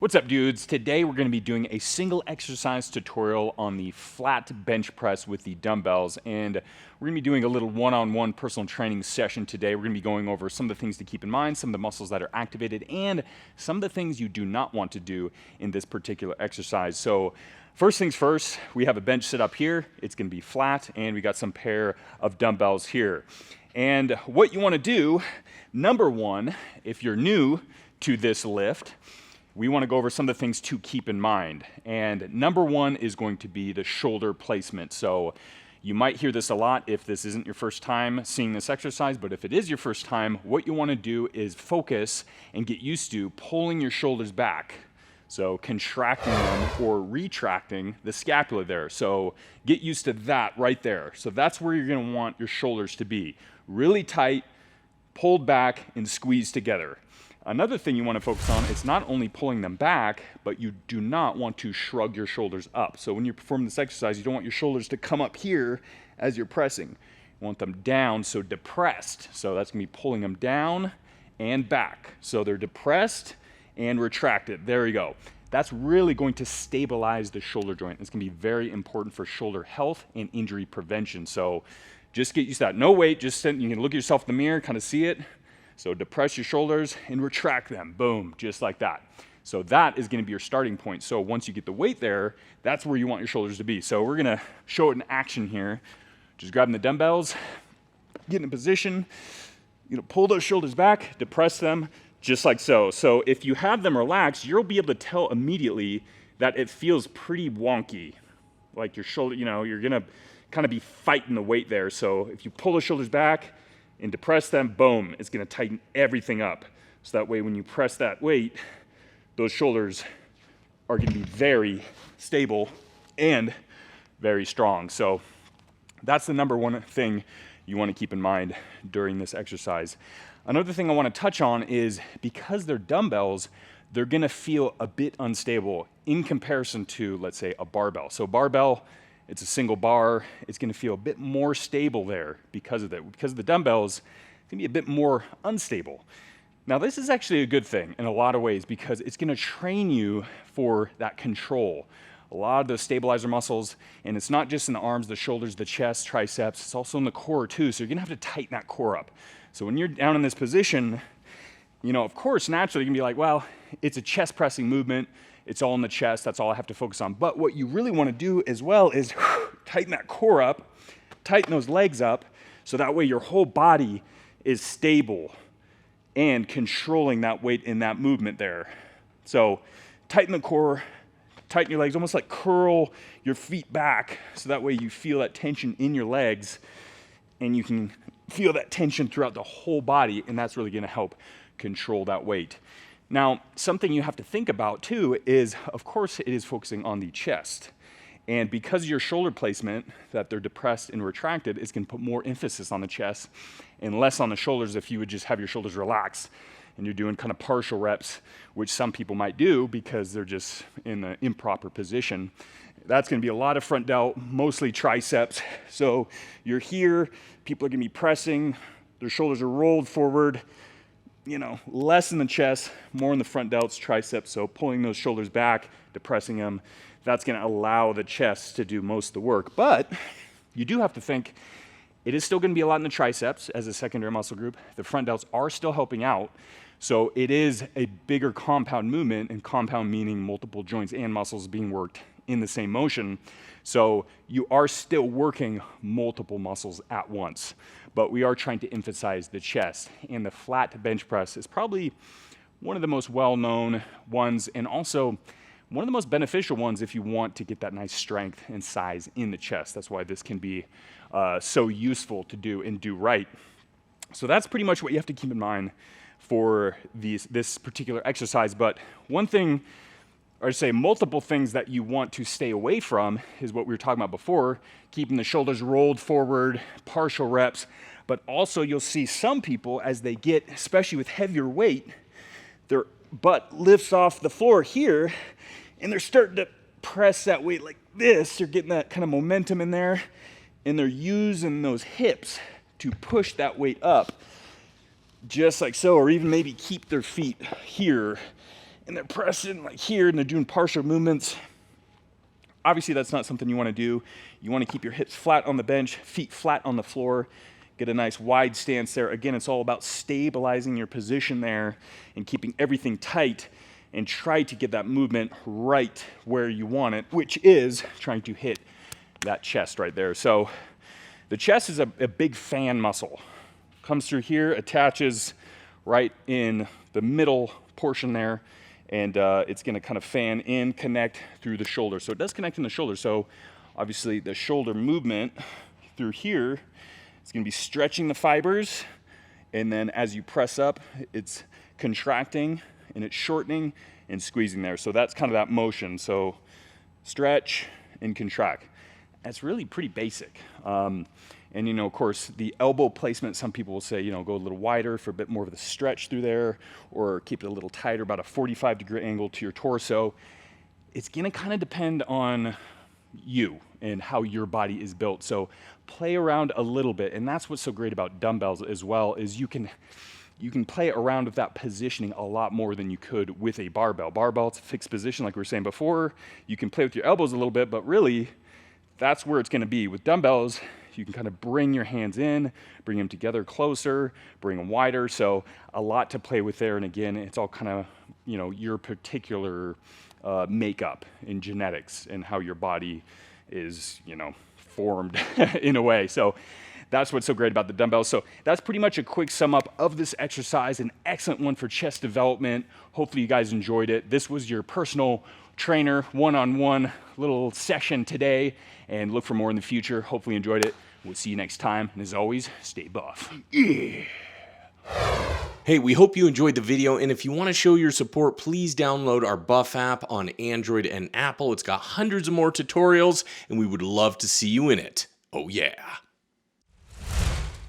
What's up, dudes? Today we're going to be doing a single exercise tutorial on the flat bench press with the dumbbells, and we're going to be doing a little one-on-one personal training session today. We're going to be going over some of the things to keep in mind, some of the muscles that are activated, and some of the things you do not want to do in this particular exercise. So first things first, we have a bench set up here. It's going to be flat, and we got some pair of dumbbells here. And what you want to do, number one, if you're new to this lift, we want to go over some of the things to keep in mind. And number one is going to be the shoulder placement. So you might hear this a lot if this isn't your first time seeing this exercise, but if it is your first time, what you want to do is focus and get used to pulling your shoulders back. So contracting them or retracting the scapula there. So get used to that right there. So that's where you're going to want your shoulders to be. Really tight, pulled back, and squeezed together. Another thing you want to focus on is not only pulling them back, but you do not want to shrug your shoulders up. So when you perform this exercise, you don't want your shoulders to come up here as you're pressing. You want them down, so depressed. So that's going to be pulling them down and back. So they're depressed and retracted. There you go. That's really going to stabilize the shoulder joint. It's going to be very important for shoulder health and injury prevention. So just get used to that. No weight, just sit, you can look at yourself in the mirror, kind of see it. So depress your shoulders and retract them, boom, just like that. So that is gonna be your starting point. So once you get the weight there, that's where you want your shoulders to be. So we're gonna show it in action here. Just grabbing the dumbbells, get in a position, pull those shoulders back, depress them, just like so. So if you have them relaxed, you'll be able to tell immediately that it feels pretty wonky. Like your shoulder, you're gonna kind of be fighting the weight there. So if you pull the shoulders back, and depress them, boom, it's gonna tighten everything up. So that way when you press that weight, those shoulders are gonna be very stable and very strong. So that's the number one thing you wanna keep in mind during this exercise. Another thing I wanna touch on is because they're dumbbells, they're gonna feel a bit unstable in comparison to, let's say, a barbell. So barbell, it's a single bar. It's gonna feel a bit more stable there because of that. Because of the dumbbells, it's gonna be a bit more unstable. Now this is actually a good thing in a lot of ways because it's gonna train you for that control. A lot of those stabilizer muscles, and it's not just in the arms, the shoulders, the chest, triceps, it's also in the core too. So you're gonna have to tighten that core up. So when you're down in this position, of course, naturally you can be like, well, it's a chest pressing movement. It's all in the chest, that's all I have to focus on. But what you really wanna do as well is tighten that core up, tighten those legs up, so that way your whole body is stable and controlling that weight in that movement there. So tighten the core, tighten your legs, almost like curl your feet back, so that way you feel that tension in your legs and you can feel that tension throughout the whole body, and that's really gonna help control that weight. Now, something you have to think about too is, of course, it is focusing on the chest. And because of your shoulder placement, that they're depressed and retracted, it's gonna put more emphasis on the chest and less on the shoulders if you would just have your shoulders relaxed and you're doing kind of partial reps, which some people might do because they're just in the improper position. That's gonna be a lot of front delt, mostly triceps. So you're here, people are gonna be pressing, their shoulders are rolled forward, less in the chest, more in the front delts, triceps. So pulling those shoulders back, depressing them, that's gonna allow the chest to do most of the work. But you do have to think, it is still gonna be a lot in the triceps as a secondary muscle group. The front delts are still helping out. So it is a bigger compound movement, and compound meaning multiple joints and muscles being worked in the same motion. So you are still working multiple muscles at once, but we are trying to emphasize the chest, and the flat bench press is probably one of the most well-known ones, and also one of the most beneficial ones if you want to get that nice strength and size in the chest. That's why this can be so useful to do and do right. So that's pretty much what you have to keep in mind for this particular exercise. But one thing, or say multiple things that you want to stay away from is what we were talking about before, keeping the shoulders rolled forward, partial reps, but also you'll see some people as they get, especially with heavier weight, their butt lifts off the floor here and they're starting to press that weight like this. They're getting that kind of momentum in there and they're using those hips to push that weight up just like so, or even maybe keep their feet here and they're pressing like here and they're doing partial movements. Obviously, that's not something you want to do. You want to keep your hips flat on the bench, feet flat on the floor, get a nice wide stance there. Again, it's all about stabilizing your position there and keeping everything tight, and try to get that movement right where you want it, which is trying to hit that chest right there. So the chest is a big fan muscle. Comes through here, attaches right in the middle portion there, and it's gonna kind of fan in, connect through the shoulder. So it does connect in the shoulder. So obviously the shoulder movement through here, it's gonna be stretching the fibers, and then as you press up, it's contracting and it's shortening and squeezing there. So that's kind of that motion. So stretch and contract. That's really pretty basic. And you know, of course, the elbow placement, some people will say, you know, go a little wider for a bit more of the stretch through there, or keep it a little tighter, about a 45-degree angle to your torso. It's gonna kind of depend on you and how your body is built. So play around a little bit, and that's what's so great about dumbbells as well, is you can play around with that positioning a lot more than you could with a barbell. Barbell, it's a fixed position, like we were saying before. You can play with your elbows a little bit, but really, that's where it's gonna be. With dumbbells, you can kind of bring your hands in, bring them together closer, bring them wider. So a lot to play with there. And again, it's all kind of, you know, your particular makeup and genetics and how your body is, you know, formed in a way. So that's what's so great about the dumbbells. So that's pretty much a quick sum up of this exercise, an excellent one for chest development. Hopefully you guys enjoyed it. This was your personal trainer one-on-one little session today, and look for more in the future. Hopefully you enjoyed it. We'll see you next time. And as always, stay buff. Yeah. Hey, we hope you enjoyed the video, and if you want to show your support, please download our Buff app on Android and Apple. It's got hundreds of more tutorials, and we would love to see you in it. Oh yeah.